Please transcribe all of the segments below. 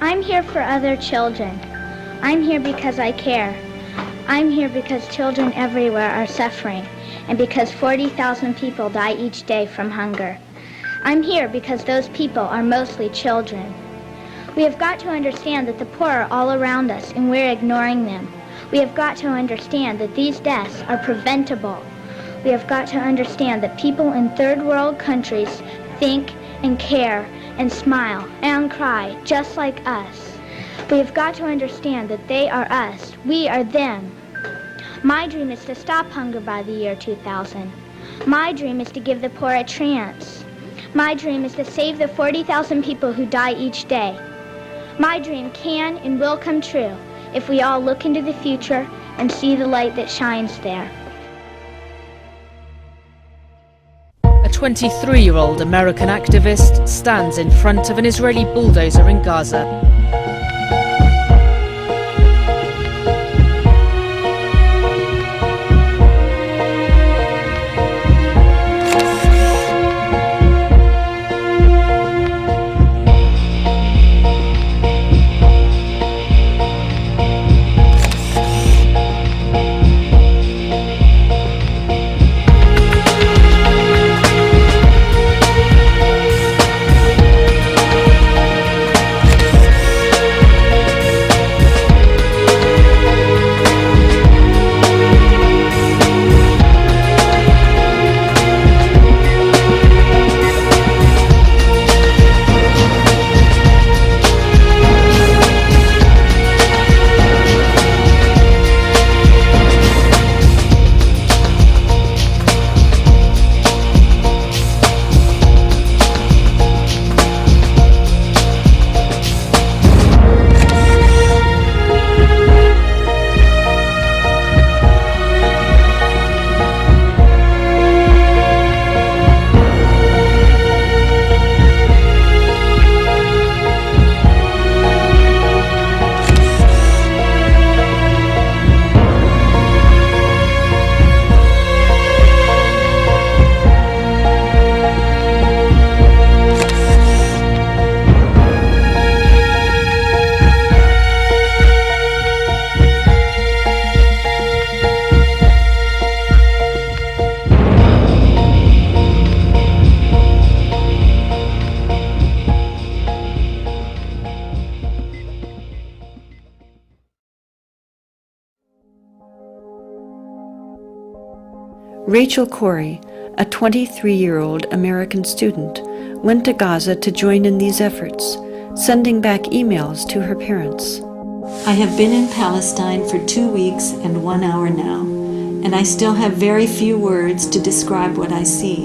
I'm here for other children. I'm here because I care. I'm here because children everywhere are suffering and because 40,000 people die each day from hunger. I'm here because those people are mostly children. We have got to understand that the poor are all around us and we're ignoring them. We have got to understand that these deaths are preventable. We have got to understand that people in third world countries think and care and smile and cry just like us. We have got to understand that they are us. We are them. My dream is to stop hunger by the year 2000. My dream is to give the poor a chance. My dream is to save the 40,000 people who die each day. My dream can and will come true if we all look into the future and see the light that shines there. A 23-year-old American activist stands in front of an Israeli bulldozer in Gaza. Rachel Corey, a 23-year-old American student, went to Gaza to join in these efforts, sending back emails to her parents. I have been in Palestine for 2 weeks and 1 hour now, and I still have very few words to describe what I see.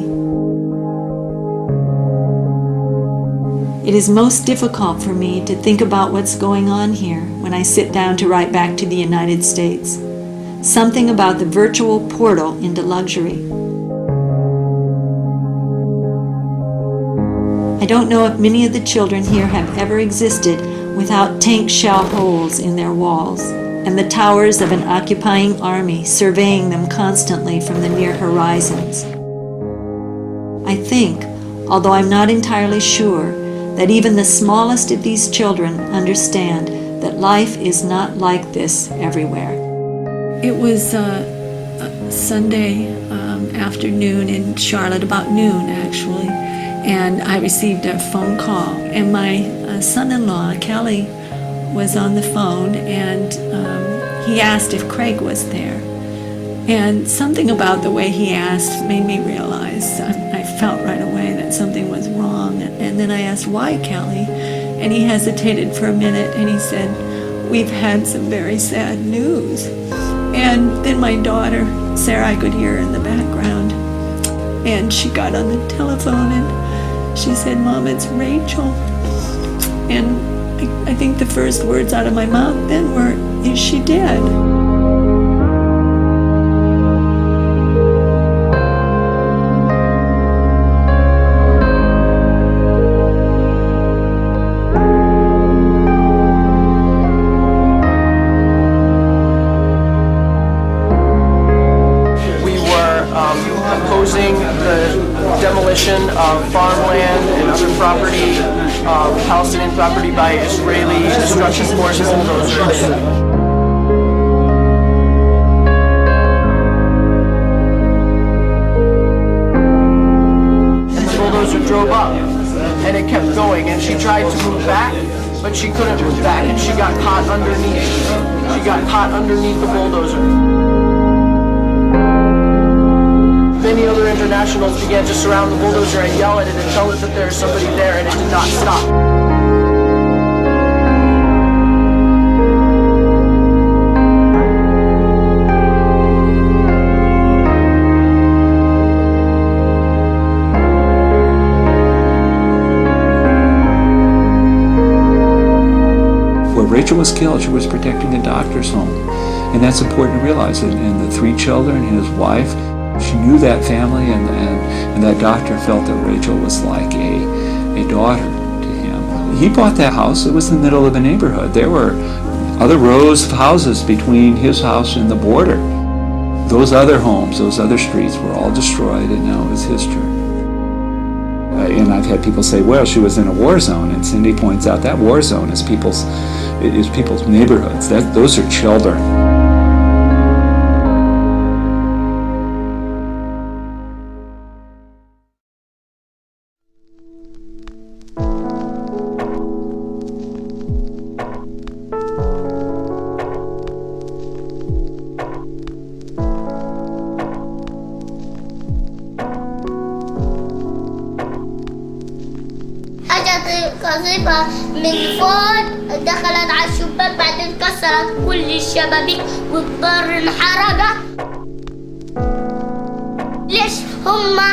It is most difficult for me to think about what's going on here when I sit down to write back to the United States. Something about the virtual portal into luxury. I don't know if many of the children here have ever existed without tank shell holes in their walls and the towers of an occupying army surveying them constantly from the near horizons. I think, although I'm not entirely sure, that even the smallest of these children understand that life is not like this everywhere. It was Sunday afternoon in Charlotte, about noon actually, and I received a phone call, and my son-in-law, Kelly, was on the phone, and he asked if Craig was there. And something about the way he asked made me realize, I felt right away that something was wrong. And then I asked, why, Kelly? And he hesitated for a minute, and he said, we've had some very sad news. And then my daughter, Sarah, I could hear her in the background, and she got on the telephone and she said, Mom, it's Rachel. And I think the first words out of my mouth then were, is she dead? Opposing the demolition of farmland and other property of Palestinian resident property by Israeli construction forces bulldozers. And the bulldozer drove up, and it kept going, and she tried to move back, but she couldn't move back, and she got caught underneath. She got caught underneath the bulldozer. Many other internationals began to surround the bulldozer and yell at it and tell it that there is somebody there, and it did not stop. Rachel was killed. She was protecting a doctor's home. And that's important to realize. And the 3 children and his wife, she knew that family, and that doctor felt that Rachel was like a daughter to him. He bought that house. It was in the middle of a neighborhood. There were other rows of houses between his house and the border. Those other homes, those other streets were all destroyed, and now it's history. And I've had people say, well, she was in a war zone, and Cindy points out that war zone is people's neighborhoods. Those are children. قصيبة من فوق دخلت على الشباك، بعدين كسرت كل الشبابيك والدار انحرقت. ليش هما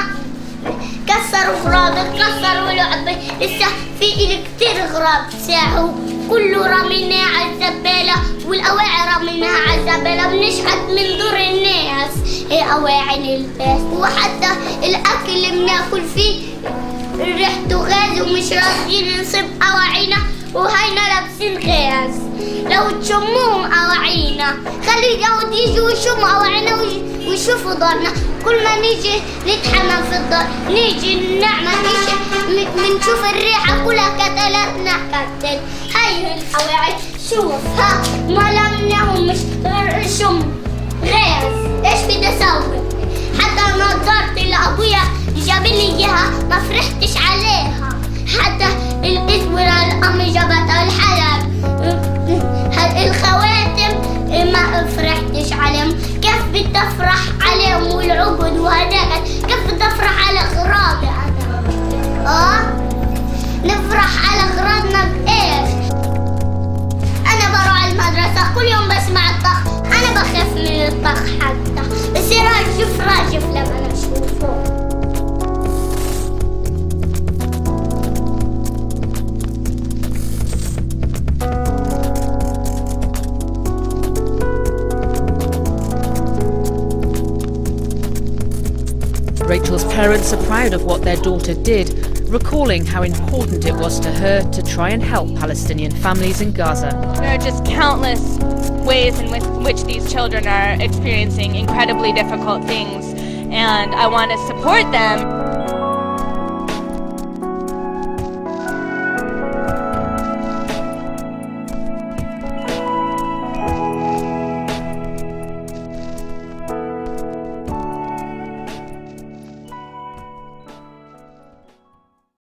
كسروا غراب، كسروا لعبة؟ لسه في إلي كتير غراب ساعوا، كله رميناه على الزبالة، والأواعي رميناها على الزبالة، بنشحت من دور الناس هي أواعي الباس. وحتى الأكل اللي بناكل فيه ريحته غاز، ومش راضيين نصيب أواعينا، وهينا لابسين غاز. لو تشموهم أواعينا، خلي اليهود يجوا ويشموا أواعينا ويشوفوا دارنا. كل ما نيجي نتحمم في الدار، نيجي نعمل نيجي منشوف الريحة كلها كتلتنا كتل. هاي الأواعي شوف، ها ما لمناهم مش غير شم غاز. إيش بدي أسوي؟ حتى نظرت لأبويا جاب لي اياها ما فرحتش عليها، حتى الاسوره الامي جابتها الحلب، الخواتم ما فرحتش عليهم. كيف بدي افرح عليهم والعقد وهداك؟ كيف بدي افرح على اغراضي انا؟ نفرح على اغراضنا بايش؟ انا بروح المدرسه كل يوم بسمع الطخ، انا بخاف من الطخ حتى بصير راجف لما اشوفه. Rachel's parents are proud of what their daughter did, recalling how important it was to her to try and help Palestinian families in Gaza. There are just countless ways in which these children are experiencing incredibly difficult things, and I want to support them.